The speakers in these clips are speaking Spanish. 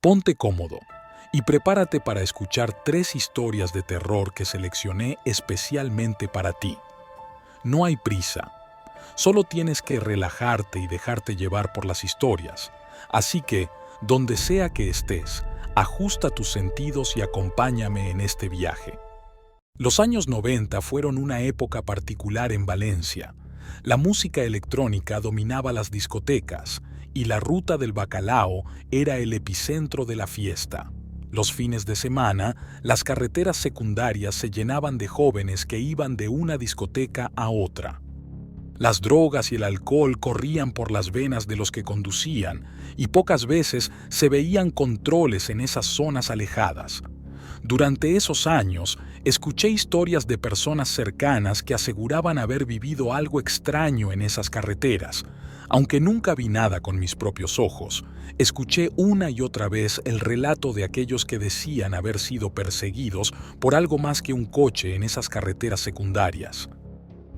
Ponte cómodo y prepárate para escuchar 3 historias de terror que seleccioné especialmente para ti. No hay prisa, solo tienes que relajarte y dejarte llevar por las historias. Así que, donde sea que estés, ajusta tus sentidos y acompáñame en este viaje. Los años 90 fueron una época particular en Valencia. La música electrónica dominaba las discotecas y la Ruta del Bacalao era el epicentro de la fiesta. Los fines de semana, las carreteras secundarias se llenaban de jóvenes que iban de una discoteca a otra. Las drogas y el alcohol corrían por las venas de los que conducían y pocas veces se veían controles en esas zonas alejadas. Durante esos años, escuché historias de personas cercanas que aseguraban haber vivido algo extraño en esas carreteras. Aunque nunca vi nada con mis propios ojos, escuché una y otra vez el relato de aquellos que decían haber sido perseguidos por algo más que un coche en esas carreteras secundarias.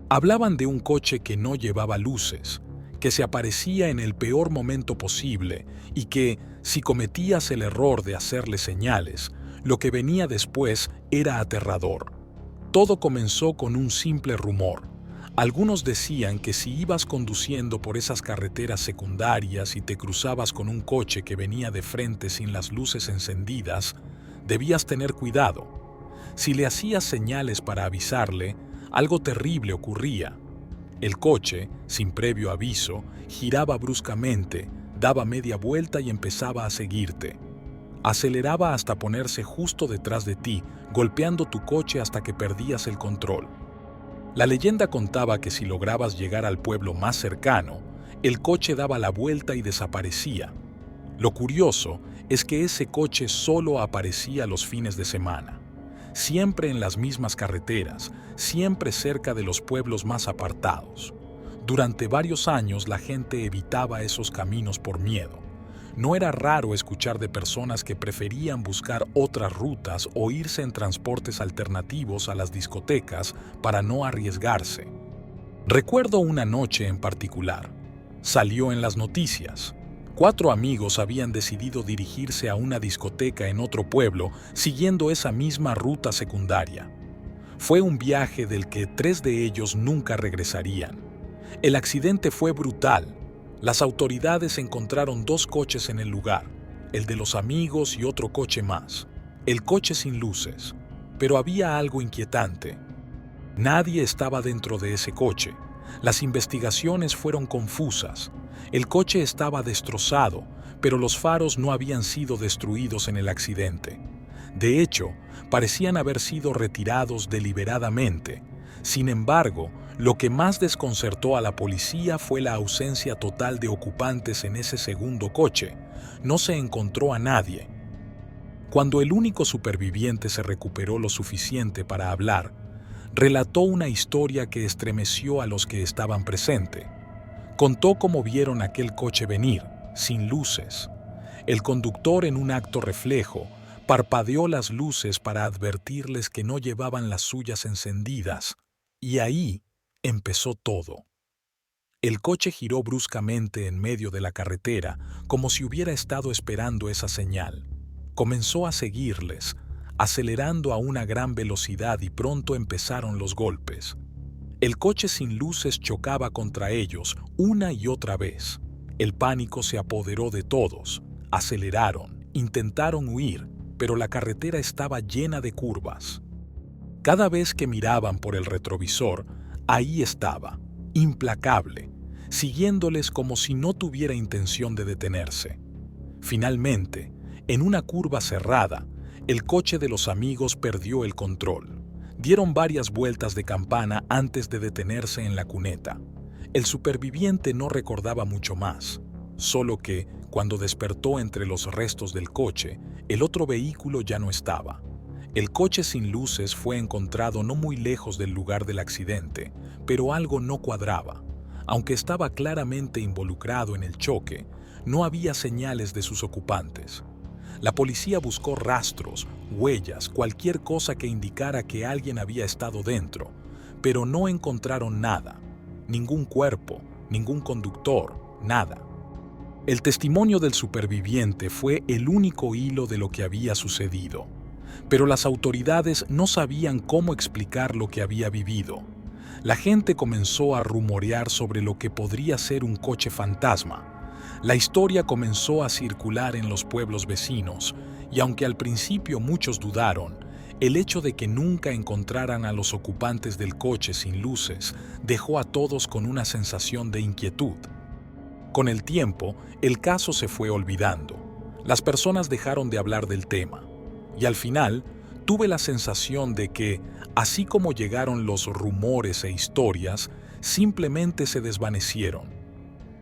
Hablaban de un coche que no llevaba luces, que se aparecía en el peor momento posible y que, si cometías el error de hacerle señales, lo que venía después era aterrador. Todo comenzó con un simple rumor. Algunos decían que si ibas conduciendo por esas carreteras secundarias y te cruzabas con un coche que venía de frente sin las luces encendidas, debías tener cuidado. Si le hacías señales para avisarle, algo terrible ocurría. El coche, sin previo aviso, giraba bruscamente, daba media vuelta y empezaba a seguirte. Aceleraba hasta ponerse justo detrás de ti, golpeando tu coche hasta que perdías el control. La leyenda contaba que si lograbas llegar al pueblo más cercano, el coche daba la vuelta y desaparecía. Lo curioso es que ese coche solo aparecía los fines de semana. Siempre en las mismas carreteras, siempre cerca de los pueblos más apartados. Durante varios años la gente evitaba esos caminos por miedo. No era raro escuchar de personas que preferían buscar otras rutas o irse en transportes alternativos a las discotecas para no arriesgarse. Recuerdo una noche en particular. Salió en las noticias. 4 amigos habían decidido dirigirse a una discoteca en otro pueblo siguiendo esa misma ruta secundaria. Fue un viaje del que 3 de ellos nunca regresarían. El accidente fue brutal. Las autoridades encontraron 2 coches en el lugar, el de los amigos y otro coche más. El coche sin luces. Pero había algo inquietante. Nadie estaba dentro de ese coche. Las investigaciones fueron confusas. El coche estaba destrozado, pero los faros no habían sido destruidos en el accidente. De hecho, parecían haber sido retirados deliberadamente. Sin embargo, lo que más desconcertó a la policía fue la ausencia total de ocupantes en ese segundo coche. No se encontró a nadie. Cuando el único superviviente se recuperó lo suficiente para hablar, relató una historia que estremeció a los que estaban presentes. Contó cómo vieron aquel coche venir, sin luces. El conductor, en un acto reflejo, parpadeó las luces para advertirles que no llevaban las suyas encendidas, y ahí empezó todo. El coche giró bruscamente en medio de la carretera, como si hubiera estado esperando esa señal. Comenzó a seguirles, acelerando a una gran velocidad y pronto empezaron los golpes. El coche sin luces chocaba contra ellos una y otra vez. El pánico se apoderó de todos. Aceleraron, intentaron huir, pero la carretera estaba llena de curvas. Cada vez que miraban por el retrovisor, ahí estaba, implacable, siguiéndoles como si no tuviera intención de detenerse. Finalmente, en una curva cerrada, el coche de los amigos perdió el control. Dieron varias vueltas de campana antes de detenerse en la cuneta. El superviviente no recordaba mucho más, solo que, cuando despertó entre los restos del coche, el otro vehículo ya no estaba. El coche sin luces fue encontrado no muy lejos del lugar del accidente, pero algo no cuadraba. Aunque estaba claramente involucrado en el choque, no había señales de sus ocupantes. La policía buscó rastros, huellas, cualquier cosa que indicara que alguien había estado dentro, pero no encontraron nada. Ningún cuerpo, ningún conductor, nada. El testimonio del superviviente fue el único hilo de lo que había sucedido, pero las autoridades no sabían cómo explicar lo que había vivido. La gente comenzó a rumorear sobre lo que podría ser un coche fantasma. La historia comenzó a circular en los pueblos vecinos, y aunque al principio muchos dudaron, el hecho de que nunca encontraran a los ocupantes del coche sin luces dejó a todos con una sensación de inquietud. Con el tiempo, el caso se fue olvidando. Las personas dejaron de hablar del tema. Y al final, tuve la sensación de que, así como llegaron los rumores e historias, simplemente se desvanecieron.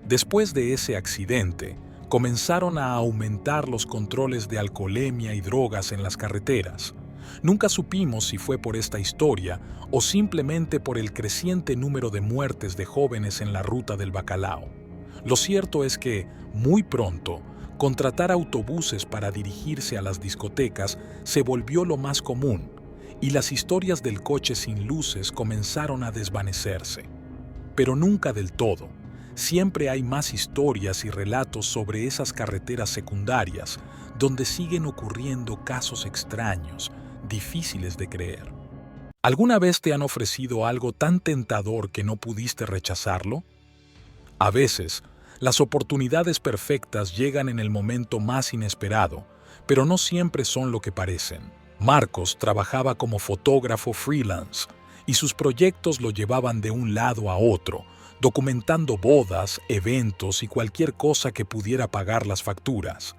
Después de ese accidente, comenzaron a aumentar los controles de alcoholemia y drogas en las carreteras. Nunca supimos si fue por esta historia o simplemente por el creciente número de muertes de jóvenes en la ruta del bacalao. Lo cierto es que, muy pronto, contratar autobuses para dirigirse a las discotecas se volvió lo más común, y las historias del coche sin luces comenzaron a desvanecerse. Pero nunca del todo. Siempre hay más historias y relatos sobre esas carreteras secundarias, donde siguen ocurriendo casos extraños, difíciles de creer. ¿Alguna vez te han ofrecido algo tan tentador que no pudiste rechazarlo? A veces, las oportunidades perfectas llegan en el momento más inesperado, pero no siempre son lo que parecen. Marcos trabajaba como fotógrafo freelance y sus proyectos lo llevaban de un lado a otro, documentando bodas, eventos y cualquier cosa que pudiera pagar las facturas.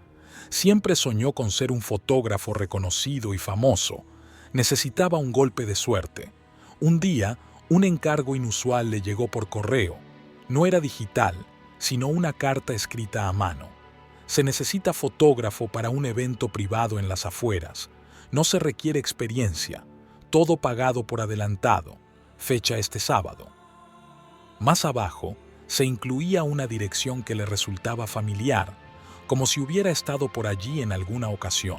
Siempre soñó con ser un fotógrafo reconocido y famoso. Necesitaba un golpe de suerte. Un día, un encargo inusual le llegó por correo. No era digital, sino una carta escrita a mano. Se necesita fotógrafo para un evento privado en las afueras. No se requiere experiencia. Todo pagado por adelantado. Fecha este sábado. Más abajo, se incluía una dirección que le resultaba familiar, como si hubiera estado por allí en alguna ocasión.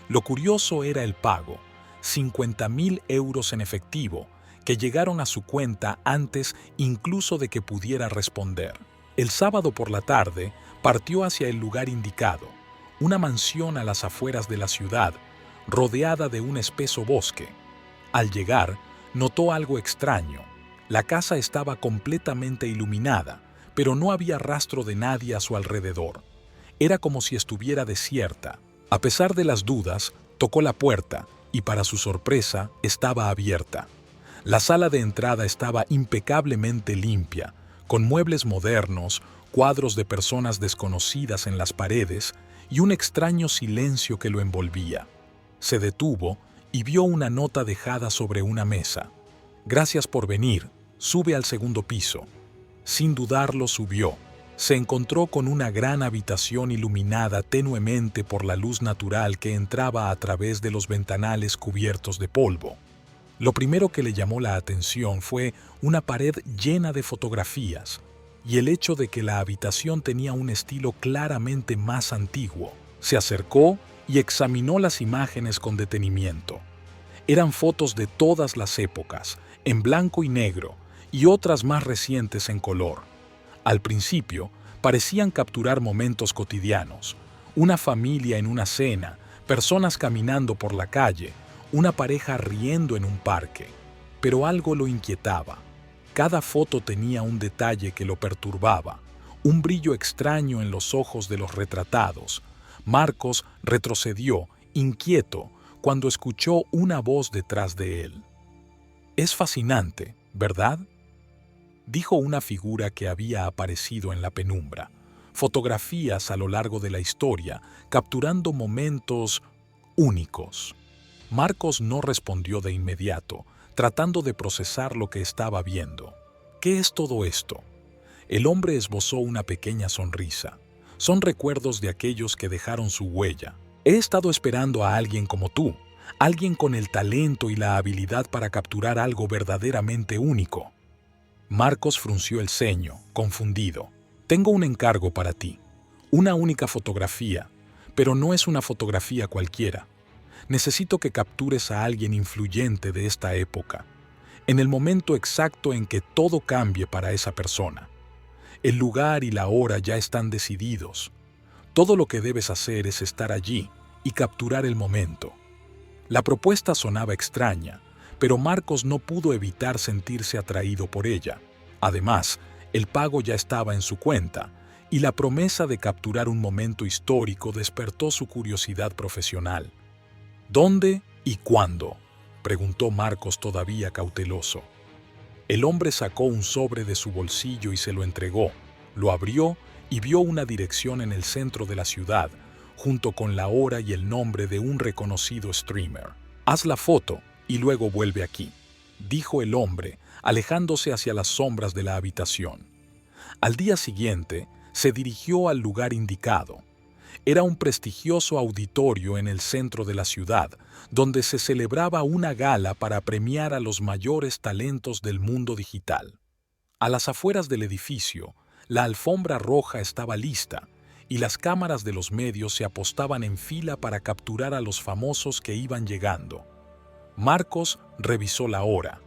Lo curioso era el pago, 50.000 euros en efectivo, que llegaron a su cuenta antes incluso de que pudiera responder. El sábado por la tarde partió hacia el lugar indicado, una mansión a las afueras de la ciudad, rodeada de un espeso bosque. Al llegar, notó algo extraño. La casa estaba completamente iluminada, pero no había rastro de nadie a su alrededor. Era como si estuviera desierta. A pesar de las dudas, tocó la puerta y, para su sorpresa, estaba abierta. La sala de entrada estaba impecablemente limpia, con muebles modernos, cuadros de personas desconocidas en las paredes y un extraño silencio que lo envolvía. Se detuvo y vio una nota dejada sobre una mesa. «Gracias por venir, sube al segundo piso». Sin dudarlo subió. Se encontró con una gran habitación iluminada tenuemente por la luz natural que entraba a través de los ventanales cubiertos de polvo. Lo primero que le llamó la atención fue una pared llena de fotografías y el hecho de que la habitación tenía un estilo claramente más antiguo. Se acercó y examinó las imágenes con detenimiento. Eran fotos de todas las épocas, en blanco y negro, y otras más recientes en color. Al principio, parecían capturar momentos cotidianos: una familia en una cena, personas caminando por la calle, una pareja riendo en un parque. Pero algo lo inquietaba. Cada foto tenía un detalle que lo perturbaba, un brillo extraño en los ojos de los retratados. Marcos retrocedió, inquieto, cuando escuchó una voz detrás de él. «Es fascinante, ¿verdad?», dijo una figura que había aparecido en la penumbra. Fotografías a lo largo de la historia, capturando momentos únicos. Marcos no respondió de inmediato, tratando de procesar lo que estaba viendo. ¿Qué es todo esto? El hombre esbozó una pequeña sonrisa. Son recuerdos de aquellos que dejaron su huella. He estado esperando a alguien como tú, alguien con el talento y la habilidad para capturar algo verdaderamente único. Marcos frunció el ceño, confundido. Tengo un encargo para ti. Una única fotografía, pero no es una fotografía cualquiera. Necesito que captures a alguien influyente de esta época, en el momento exacto en que todo cambie para esa persona. El lugar y la hora ya están decididos. Todo lo que debes hacer es estar allí y capturar el momento. La propuesta sonaba extraña, pero Marcos no pudo evitar sentirse atraído por ella. Además, el pago ya estaba en su cuenta, y la promesa de capturar un momento histórico despertó su curiosidad profesional. ¿Dónde y cuándo?, preguntó Marcos todavía cauteloso. El hombre sacó un sobre de su bolsillo y se lo entregó, lo abrió y vio una dirección en el centro de la ciudad, junto con la hora y el nombre de un reconocido streamer. «Haz la foto y luego vuelve aquí», dijo el hombre, alejándose hacia las sombras de la habitación. Al día siguiente, se dirigió al lugar indicado. Era un prestigioso auditorio en el centro de la ciudad, donde se celebraba una gala para premiar a los mayores talentos del mundo digital. A las afueras del edificio, la alfombra roja estaba lista, y las cámaras de los medios se apostaban en fila para capturar a los famosos que iban llegando. Marcos revisó la hora.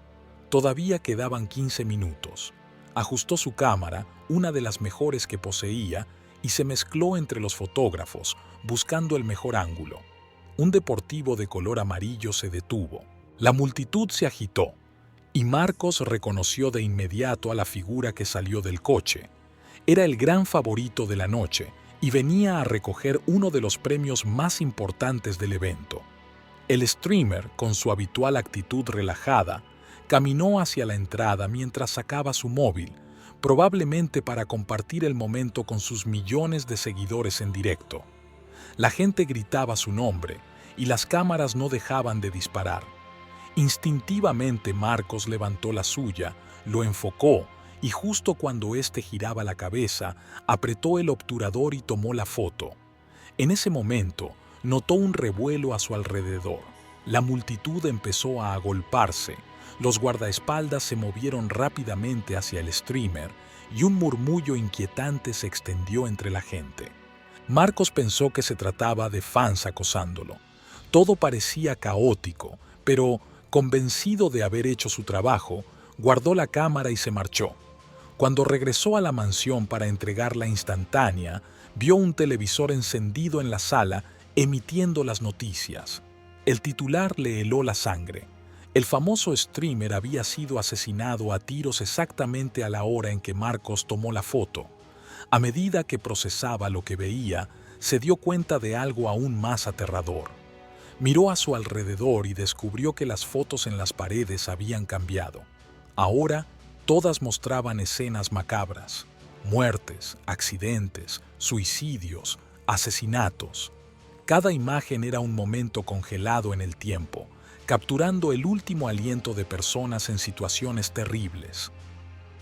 Todavía quedaban 15 minutos. Ajustó su cámara, una de las mejores que poseía, y se mezcló entre los fotógrafos, buscando el mejor ángulo. Un deportivo de color amarillo se detuvo. La multitud se agitó, y Marcos reconoció de inmediato a la figura que salió del coche. Era el gran favorito de la noche, y venía a recoger uno de los premios más importantes del evento. El streamer, con su habitual actitud relajada, caminó hacia la entrada mientras sacaba su móvil, probablemente para compartir el momento con sus millones de seguidores en directo. La gente gritaba su nombre, y las cámaras no dejaban de disparar. Instintivamente Marcos levantó la suya, lo enfocó, y justo cuando éste giraba la cabeza, apretó el obturador y tomó la foto. En ese momento, notó un revuelo a su alrededor. La multitud empezó a agolparse, los guardaespaldas se movieron rápidamente hacia el streamer y un murmullo inquietante se extendió entre la gente. Marcos pensó que se trataba de fans acosándolo. Todo parecía caótico, pero, convencido de haber hecho su trabajo, guardó la cámara y se marchó. Cuando regresó a la mansión para entregar la instantánea, vio un televisor encendido en la sala emitiendo las noticias. El titular le heló la sangre. El famoso streamer había sido asesinado a tiros exactamente a la hora en que Marcos tomó la foto. A medida que procesaba lo que veía, se dio cuenta de algo aún más aterrador. Miró a su alrededor y descubrió que las fotos en las paredes habían cambiado. Ahora, todas mostraban escenas macabras: muertes, accidentes, suicidios, asesinatos. Cada imagen era un momento congelado en el tiempo, capturando el último aliento de personas en situaciones terribles.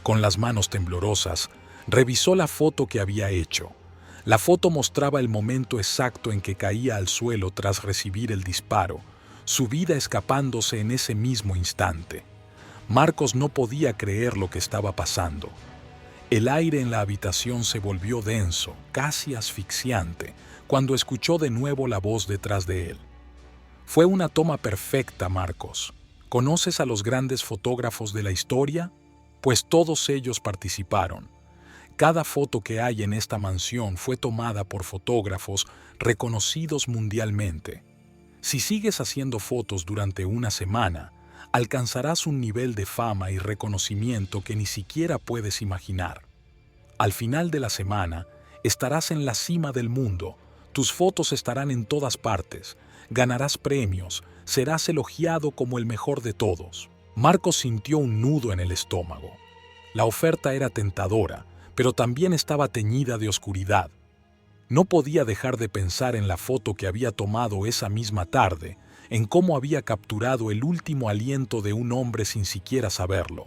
Con las manos temblorosas, revisó la foto que había hecho. La foto mostraba el momento exacto en que caía al suelo tras recibir el disparo, su vida escapándose en ese mismo instante. Marcos no podía creer lo que estaba pasando. El aire en la habitación se volvió denso, casi asfixiante, cuando escuchó de nuevo la voz detrás de él. Fue una toma perfecta, Marcos. ¿Conoces a los grandes fotógrafos de la historia? Pues todos ellos participaron. Cada foto que hay en esta mansión fue tomada por fotógrafos reconocidos mundialmente. Si sigues haciendo fotos durante una semana, alcanzarás un nivel de fama y reconocimiento que ni siquiera puedes imaginar. Al final de la semana, estarás en la cima del mundo, tus fotos estarán en todas partes, ganarás premios, serás elogiado como el mejor de todos. Marcos sintió un nudo en el estómago. La oferta era tentadora, pero también estaba teñida de oscuridad. No podía dejar de pensar en la foto que había tomado esa misma tarde, en cómo había capturado el último aliento de un hombre sin siquiera saberlo.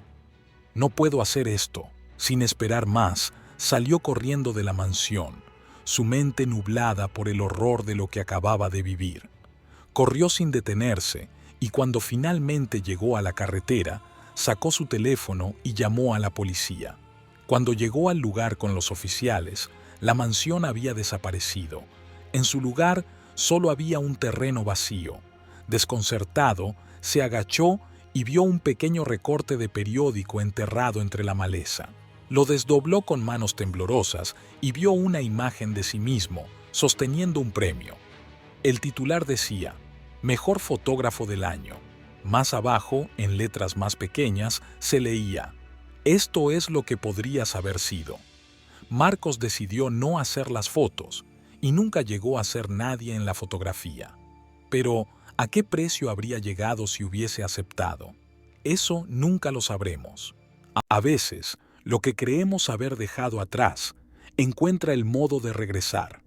No puedo hacer esto. Sin esperar más, salió corriendo de la mansión, su mente nublada por el horror de lo que acababa de vivir. Corrió sin detenerse y cuando finalmente llegó a la carretera, sacó su teléfono y llamó a la policía. Cuando llegó al lugar con los oficiales, la mansión había desaparecido. En su lugar solo había un terreno vacío. Desconcertado, se agachó y vio un pequeño recorte de periódico enterrado entre la maleza. Lo desdobló con manos temblorosas y vio una imagen de sí mismo, sosteniendo un premio. El titular decía, Mejor fotógrafo del año. Más abajo, en letras más pequeñas, se leía, Esto es lo que podrías haber sido. Marcos decidió no hacer las fotos y nunca llegó a ser nadie en la fotografía. Pero, ¿a qué precio habría llegado si hubiese aceptado? Eso nunca lo sabremos. A veces, lo que creemos haber dejado atrás encuentra el modo de regresar.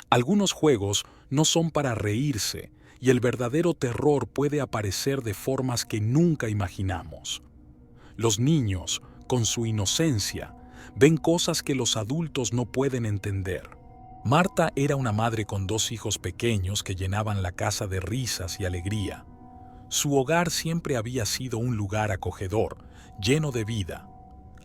Algunos juegos no son para reírse y el verdadero terror puede aparecer de formas que nunca imaginamos. Los niños, con su inocencia, ven cosas que los adultos no pueden entender. Marta era una madre con 2 hijos pequeños que llenaban la casa de risas y alegría. Su hogar siempre había sido un lugar acogedor, lleno de vida,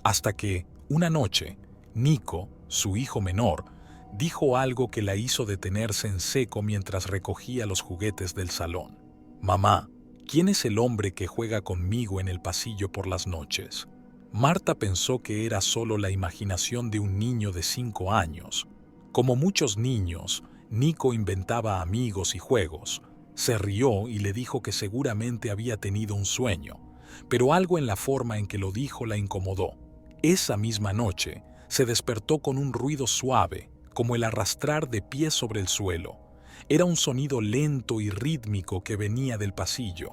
hasta que, una noche, Nico, su hijo menor, dijo algo que la hizo detenerse en seco mientras recogía los juguetes del salón. «Mamá, ¿quién es el hombre que juega conmigo en el pasillo por las noches?» Marta pensó que era solo la imaginación de un niño de 5 años. Como muchos niños, Nico inventaba amigos y juegos. Se rió y le dijo que seguramente había tenido un sueño, pero algo en la forma en que lo dijo la incomodó. Esa misma noche, se despertó con un ruido suave, como el arrastrar de pies sobre el suelo. Era un sonido lento y rítmico que venía del pasillo.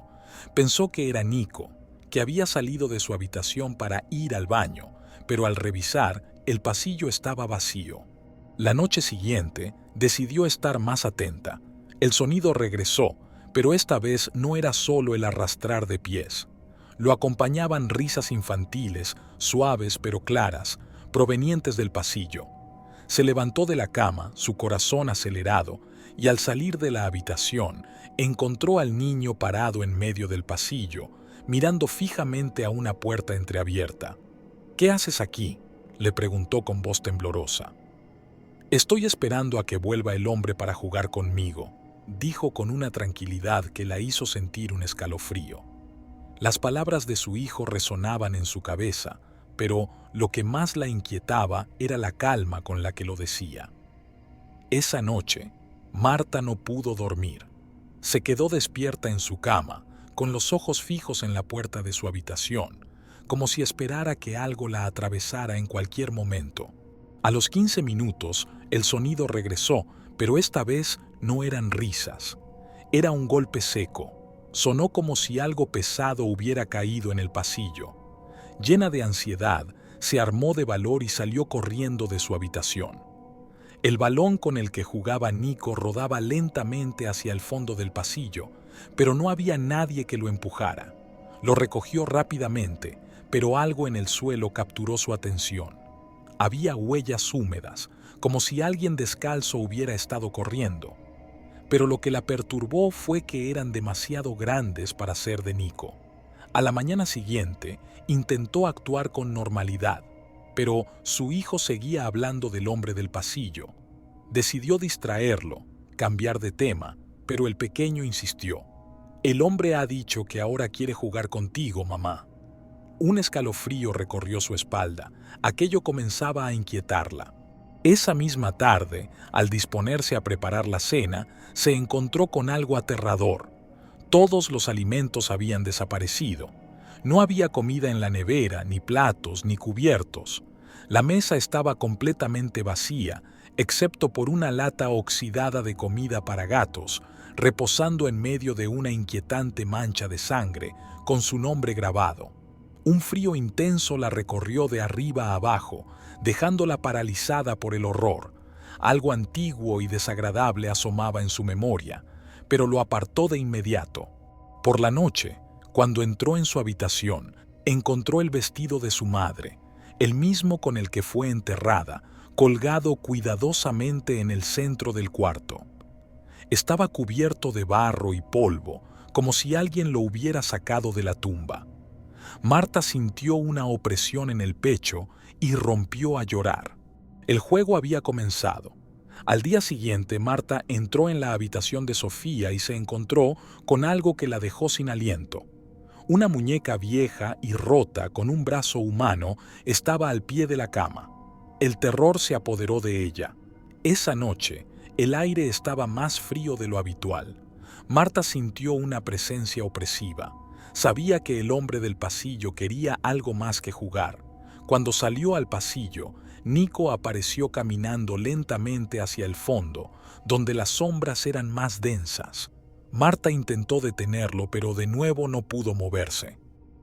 Pensó que era Nico, que había salido de su habitación para ir al baño, pero al revisar, el pasillo estaba vacío. La noche siguiente, decidió estar más atenta. El sonido regresó, pero esta vez no era solo el arrastrar de pies. Lo acompañaban risas infantiles, suaves pero claras, provenientes del pasillo. Se levantó de la cama, su corazón acelerado, y al salir de la habitación, encontró al niño parado en medio del pasillo, mirando fijamente a una puerta entreabierta. «¿Qué haces aquí?», le preguntó con voz temblorosa. «Estoy esperando a que vuelva el hombre para jugar conmigo», dijo con una tranquilidad que la hizo sentir un escalofrío. Las palabras de su hijo resonaban en su cabeza, pero lo que más la inquietaba era la calma con la que lo decía. Esa noche, Marta no pudo dormir. Se quedó despierta en su cama, con los ojos fijos en la puerta de su habitación, como si esperara que algo la atravesara en cualquier momento. A los 15 minutos, el sonido regresó, pero esta vez no eran risas. Era un golpe seco. Sonó como si algo pesado hubiera caído en el pasillo. Llena de ansiedad, se armó de valor y salió corriendo de su habitación. El balón con el que jugaba Nico rodaba lentamente hacia el fondo del pasillo, pero no había nadie que lo empujara. Lo recogió rápidamente, pero algo en el suelo capturó su atención. Había huellas húmedas, como si alguien descalzo hubiera estado corriendo. Pero lo que la perturbó fue que eran demasiado grandes para ser de Nico. A la mañana siguiente, intentó actuar con normalidad, pero su hijo seguía hablando del hombre del pasillo. Decidió distraerlo, cambiar de tema, pero el pequeño insistió. «El hombre ha dicho que ahora quiere jugar contigo, mamá». Un escalofrío recorrió su espalda. Aquello comenzaba a inquietarla. Esa misma tarde, al disponerse a preparar la cena, se encontró con algo aterrador. Todos los alimentos habían desaparecido. No había comida en la nevera, ni platos, ni cubiertos. La mesa estaba completamente vacía, excepto por una lata oxidada de comida para gatos, reposando en medio de una inquietante mancha de sangre, con su nombre grabado. Un frío intenso la recorrió de arriba a abajo, dejándola paralizada por el horror. Algo antiguo y desagradable asomaba en su memoria, pero lo apartó de inmediato. Por la noche, cuando entró en su habitación, encontró el vestido de su madre, el mismo con el que fue enterrada, colgado cuidadosamente en el centro del cuarto. Estaba cubierto de barro y polvo, como si alguien lo hubiera sacado de la tumba. Marta sintió una opresión en el pecho y rompió a llorar. El juego había comenzado. Al día siguiente, Marta entró en la habitación de Sofía y se encontró con algo que la dejó sin aliento. Una muñeca vieja y rota con un brazo humano estaba al pie de la cama. El terror se apoderó de ella. Esa noche, el aire estaba más frío de lo habitual. Marta sintió una presencia opresiva. Sabía que el hombre del pasillo quería algo más que jugar. Cuando salió al pasillo, Nico apareció caminando lentamente hacia el fondo, donde las sombras eran más densas. Marta intentó detenerlo, pero de nuevo no pudo moverse.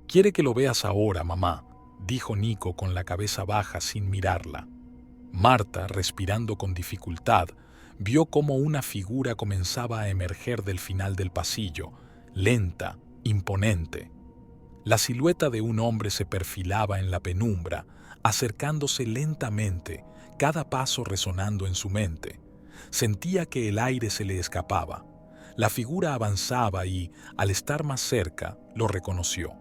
«Quiere que lo veas ahora, mamá», dijo Nico con la cabeza baja sin mirarla. Marta, respirando con dificultad, vio cómo una figura comenzaba a emerger del final del pasillo, lenta, imponente. La silueta de un hombre se perfilaba en la penumbra, acercándose lentamente, cada paso resonando en su mente. Sentía que el aire se le escapaba. La figura avanzaba y, al estar más cerca, lo reconoció.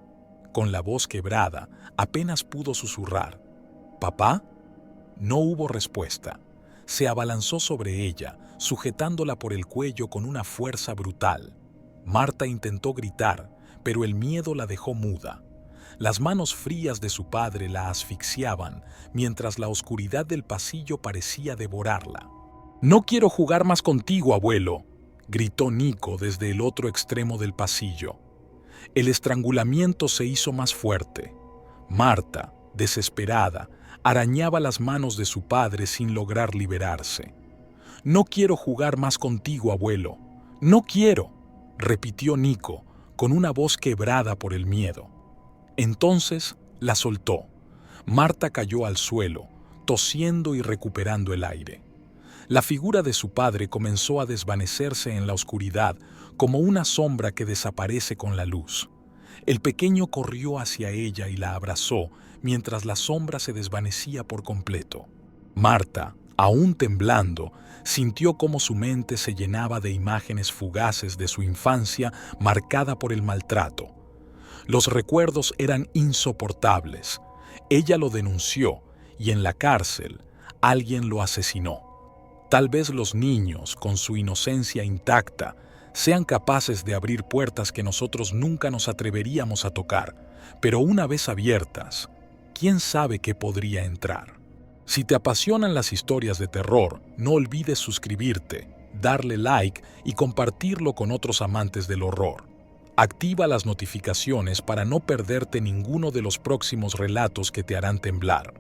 Con la voz quebrada, apenas pudo susurrar: «¿Papá?». No hubo respuesta. Se abalanzó sobre ella, sujetándola por el cuello con una fuerza brutal. Marta intentó gritar, pero el miedo la dejó muda. Las manos frías de su padre la asfixiaban, mientras la oscuridad del pasillo parecía devorarla. «No quiero jugar más contigo, abuelo», gritó Nico desde el otro extremo del pasillo. El estrangulamiento se hizo más fuerte. Marta, desesperada, arañaba las manos de su padre sin lograr liberarse. «No quiero jugar más contigo, abuelo. No quiero», repitió Nico, con una voz quebrada por el miedo. Entonces la soltó. Marta cayó al suelo, tosiendo y recuperando el aire. La figura de su padre comenzó a desvanecerse en la oscuridad, como una sombra que desaparece con la luz. El pequeño corrió hacia ella y la abrazó, mientras la sombra se desvanecía por completo. Marta, aún temblando, sintió cómo su mente se llenaba de imágenes fugaces de su infancia marcada por el maltrato. Los recuerdos eran insoportables. Ella lo denunció y en la cárcel alguien lo asesinó. Tal vez los niños, con su inocencia intacta, sean capaces de abrir puertas que nosotros nunca nos atreveríamos a tocar, pero una vez abiertas, ¿quién sabe qué podría entrar? Si te apasionan las historias de terror, no olvides suscribirte, darle like y compartirlo con otros amantes del horror. Activa las notificaciones para no perderte ninguno de los próximos relatos que te harán temblar.